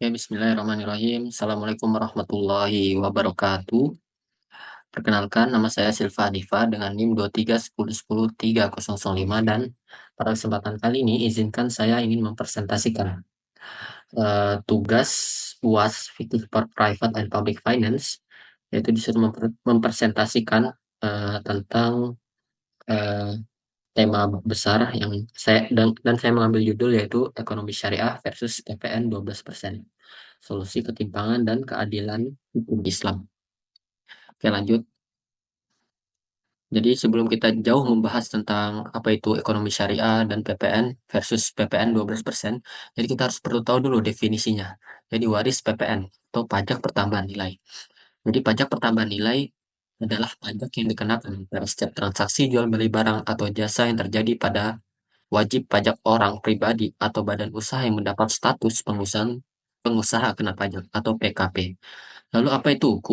Ya, bismillahirrahmanirrahim. Assalamualaikum warahmatullahi wabarakatuh. Perkenalkan, nama saya Silva Hanifa dengan NIM 2310103005 dan pada kesempatan kali ini izinkan saya ingin mempresentasikan tugas UAS Fikih Private and Public Finance, yaitu disuruh mempresentasikan tentang eh, tema besar yang dan saya mengambil judul yaitu Ekonomi Syariah versus PPN 12%. Solusi ketimpangan dan keadilan hukum Islam. Oke, lanjut. Jadi sebelum kita jauh membahas tentang apa itu ekonomi syariah dan PPN versus PPN 12%, jadi kita harus perlu tahu dulu definisinya. Jadi waris PPN atau pajak pertambahan nilai. Jadi pajak pertambahan nilai adalah pajak yang dikenakan pada setiap transaksi jual beli barang atau jasa yang terjadi pada wajib pajak orang pribadi atau badan usaha yang mendapat status pengusaha kena pajak atau PKP. Lalu apa itu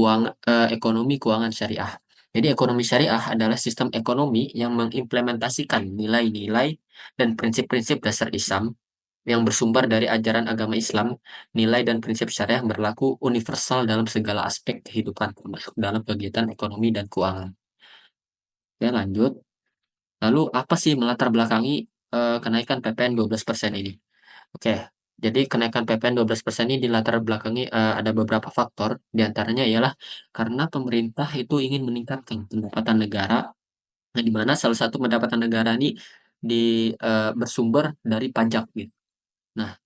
ekonomi keuangan syariah? Jadi ekonomi syariah adalah sistem ekonomi yang mengimplementasikan nilai-nilai dan prinsip-prinsip dasar Islam yang bersumber dari ajaran agama Islam. Nilai dan prinsip syariah berlaku universal dalam segala aspek kehidupan, termasuk dalam kegiatan ekonomi dan keuangan. Oke, lanjut. Lalu apa sih melatar belakangi kenaikan PPN 12% ini? Oke, jadi kenaikan PPN 12% ini dilatar belakangi ada beberapa faktor, di antaranya ialah karena pemerintah itu ingin meningkatkan pendapatan negara, nah, di mana salah satu pendapatan negara ini bersumber dari pajak gitu. Nah,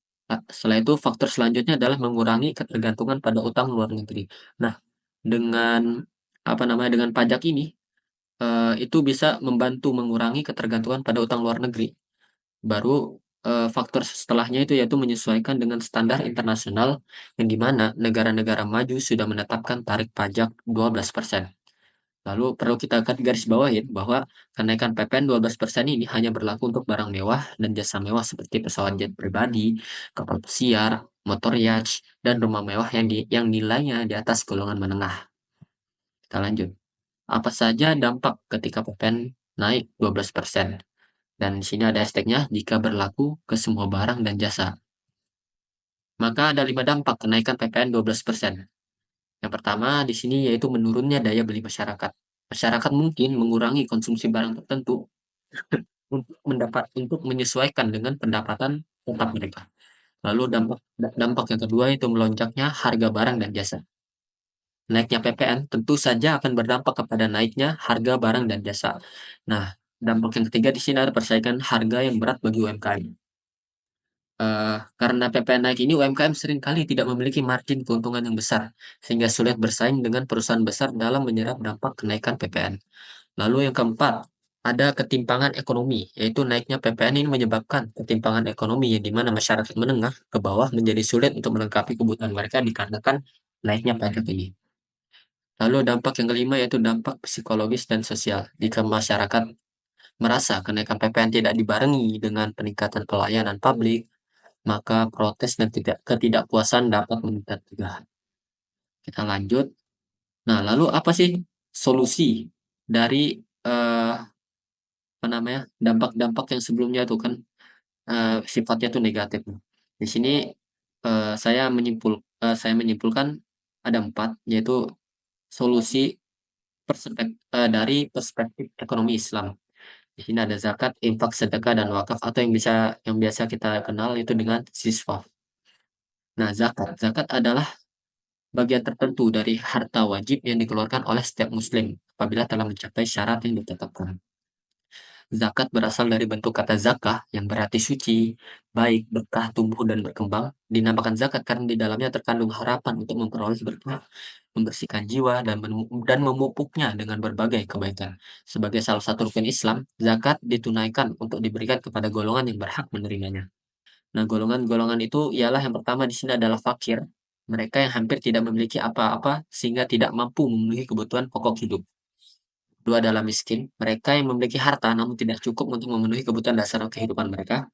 setelah itu faktor selanjutnya adalah mengurangi ketergantungan pada utang luar negeri. Nah, dengan apa namanya dengan pajak ini itu bisa membantu mengurangi ketergantungan pada utang luar negeri. Baru faktor setelahnya itu yaitu menyesuaikan dengan standar internasional yang di mana negara-negara maju sudah menetapkan tarif pajak 12%. Lalu perlu kita garis bawahi bahwa kenaikan PPN 12% ini hanya berlaku untuk barang mewah dan jasa mewah seperti pesawat jet pribadi, kapal pesiar, motor yacht, dan rumah mewah yang nilainya di atas golongan menengah. Kita lanjut. Apa saja dampak ketika PPN naik 12%? Dan di sini ada hashtagnya jika berlaku ke semua barang dan jasa. Maka ada 5 dampak kenaikan PPN 12%. Yang pertama di sini yaitu menurunnya daya beli masyarakat. Masyarakat mungkin mengurangi konsumsi barang tertentu untuk menyesuaikan dengan pendapatan tetap mereka. Lalu dampak yang kedua itu melonjaknya harga barang dan jasa. Naiknya PPN tentu saja akan berdampak kepada naiknya harga barang dan jasa. Nah, dampak yang ketiga di sini ada persaingan harga yang berat bagi UMKM. Karena PPN naik ini UMKM seringkali tidak memiliki margin keuntungan yang besar, sehingga sulit bersaing dengan perusahaan besar dalam menyerap dampak kenaikan PPN. Lalu yang keempat, ada ketimpangan ekonomi, yaitu naiknya PPN ini menyebabkan ketimpangan ekonomi yang di mana masyarakat menengah ke bawah menjadi sulit untuk melengkapi kebutuhan mereka dikarenakan naiknya pajak ini. Lalu dampak yang kelima yaitu dampak psikologis dan sosial. Jika masyarakat merasa kenaikan PPN tidak dibarengi dengan peningkatan pelayanan publik, maka protes dan ketidakpuasan dapat meningkat juga. Kita lanjut. Nah, lalu apa sih solusi dari eh, apa namanya dampak-dampak yang sebelumnya itu kan sifatnya tuh negatif. Di sini saya menyimpulkan ada 4, yaitu solusi dari perspektif ekonomi Islam. Di sini ada zakat, infak, sedekah, dan wakaf atau yang biasa kita kenal itu dengan siswaf. Nah, zakat adalah bagian tertentu dari harta wajib yang dikeluarkan oleh setiap muslim apabila telah mencapai syarat yang ditetapkan. Zakat berasal dari bentuk kata zakah yang berarti suci, baik, berkah, tumbuh, dan berkembang. Dinamakan zakat karena di dalamnya terkandung harapan untuk memperoleh berkah, membersihkan jiwa, dan memupuknya dengan berbagai kebaikan. Sebagai salah satu rukun Islam, zakat ditunaikan untuk diberikan kepada golongan yang berhak menerimanya. Nah, golongan-golongan itu ialah yang pertama di sini adalah fakir. Mereka yang hampir tidak memiliki apa-apa sehingga tidak mampu memenuhi kebutuhan pokok hidup. Kedua adalah miskin. Mereka yang memiliki harta namun tidak cukup untuk memenuhi kebutuhan dasar kehidupan mereka.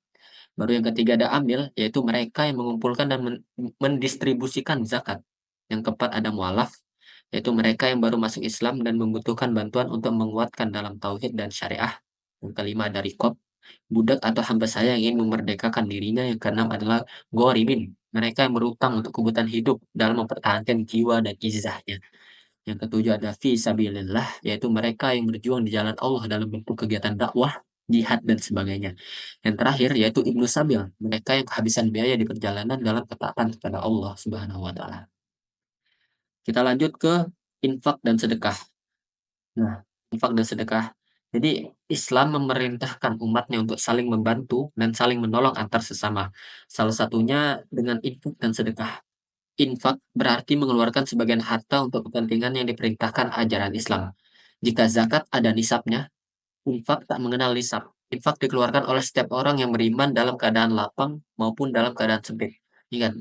Baru yang ketiga ada amil, yaitu mereka yang mengumpulkan dan mendistribusikan zakat. Yang keempat ada mualaf, yaitu mereka yang baru masuk Islam dan membutuhkan bantuan untuk menguatkan dalam tauhid dan syariah. Yang kelima ada rikob, budak atau hamba saya yang ingin memerdekakan dirinya. Yang keenam adalah ghorimin, mereka yang berutang untuk kebutuhan hidup dalam mempertahankan jiwa dan izzahnya. Yang ketujuh ada fi sabilillah, yaitu mereka yang berjuang di jalan Allah dalam bentuk kegiatan dakwah, jihad dan sebagainya. Yang terakhir yaitu Ibnu Sabil, mereka yang kehabisan biaya di perjalanan dalam ketaatan kepada Allah Subhanahu wa taala. Kita lanjut ke infak dan sedekah. Nah, infak dan sedekah. Jadi Islam memerintahkan umatnya untuk saling membantu dan saling menolong antar sesama. Salah satunya dengan infak dan sedekah. Infak berarti mengeluarkan sebagian harta untuk kepentingan yang diperintahkan ajaran Islam. Jika zakat ada nisabnya, infak tak mengenal nisab. Infak dikeluarkan oleh setiap orang yang beriman dalam keadaan lapang maupun dalam keadaan sempit. Ingat,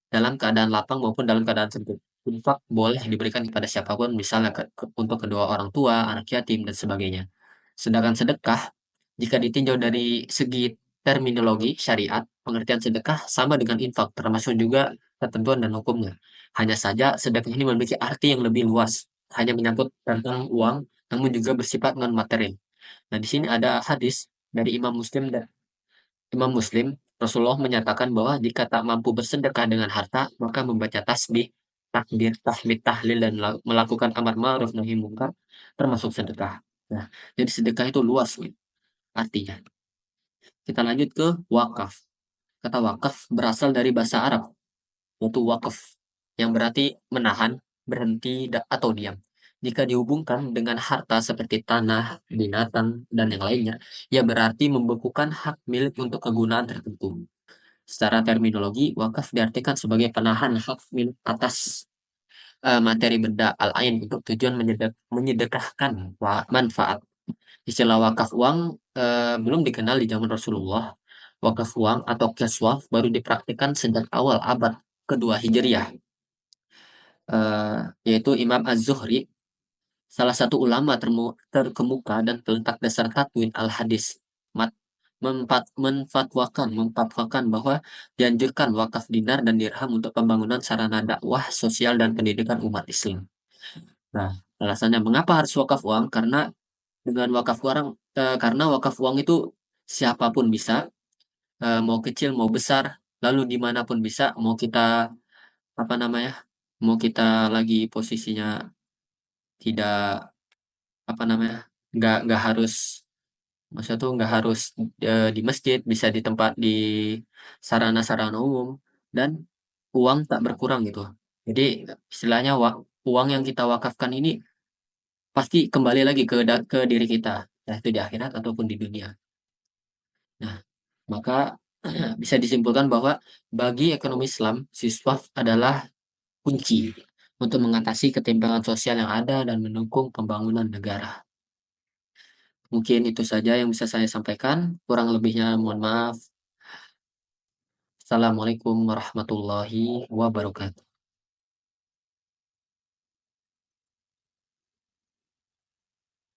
dalam keadaan lapang maupun dalam keadaan sempit. Infak boleh diberikan kepada siapapun, misalnya untuk kedua orang tua, anak yatim, dan sebagainya. Sedangkan sedekah, jika ditinjau dari segi terminologi syariat, pengertian sedekah sama dengan infak, termasuk juga ketentuan dan hukumnya. Hanya saja sedekah ini memiliki arti yang lebih luas, hanya menyangkut tentang uang, namun juga bersifat non materi. Nah, di sini ada hadis dari Imam Muslim, Rasulullah menyatakan bahwa jika tak mampu bersedekah dengan harta, maka membaca tasbih, takbir, tahmid, tahlil, dan melakukan amar ma'ruf nahi munkar termasuk sedekah. Nah, jadi sedekah itu luas gitu, artinya. Kita lanjut ke wakaf. Kata wakaf berasal dari bahasa Arab, yaitu wakaf, yang berarti menahan, berhenti, atau diam. Jika dihubungkan dengan harta seperti tanah, binatang, dan yang lainnya, ya berarti membekukan hak milik untuk kegunaan tertentu. Secara terminologi, wakaf diartikan sebagai penahan hak milik atas materi benda al-ain untuk tujuan menyedekahkan manfaat. Istilah wakaf uang belum dikenal di zaman Rasulullah. Wakaf uang atau keswaf baru dipraktikkan sejak awal abad kedua Hijriah, yaitu Imam Az-Zuhri, salah satu ulama terkemuka dan peletak dasar takwin al-hadis, memfatwakan bahwa dianjurkan wakaf dinar dan dirham untuk pembangunan sarana dakwah sosial dan pendidikan umat Islam. Nah, alasannya mengapa harus wakaf uang? Karena wakaf uang itu siapapun bisa, mau kecil mau besar, lalu dimanapun bisa, mau kita apa namanya, mau kita lagi posisinya tidak apa namanya, nggak harus, maksudnya tuh nggak harus di masjid, bisa di tempat di sarana-sarana umum, dan uang tak berkurang gitu. Jadi istilahnya uang yang kita wakafkan ini pasti kembali lagi ke diri kita, yaitu di akhirat ataupun di dunia. Nah, maka bisa disimpulkan bahwa bagi ekonomi Islam, siswa adalah kunci untuk mengatasi ketimpangan sosial yang ada dan mendukung pembangunan negara. Mungkin itu saja yang bisa saya sampaikan. Kurang lebihnya mohon maaf. Assalamualaikum warahmatullahi wabarakatuh.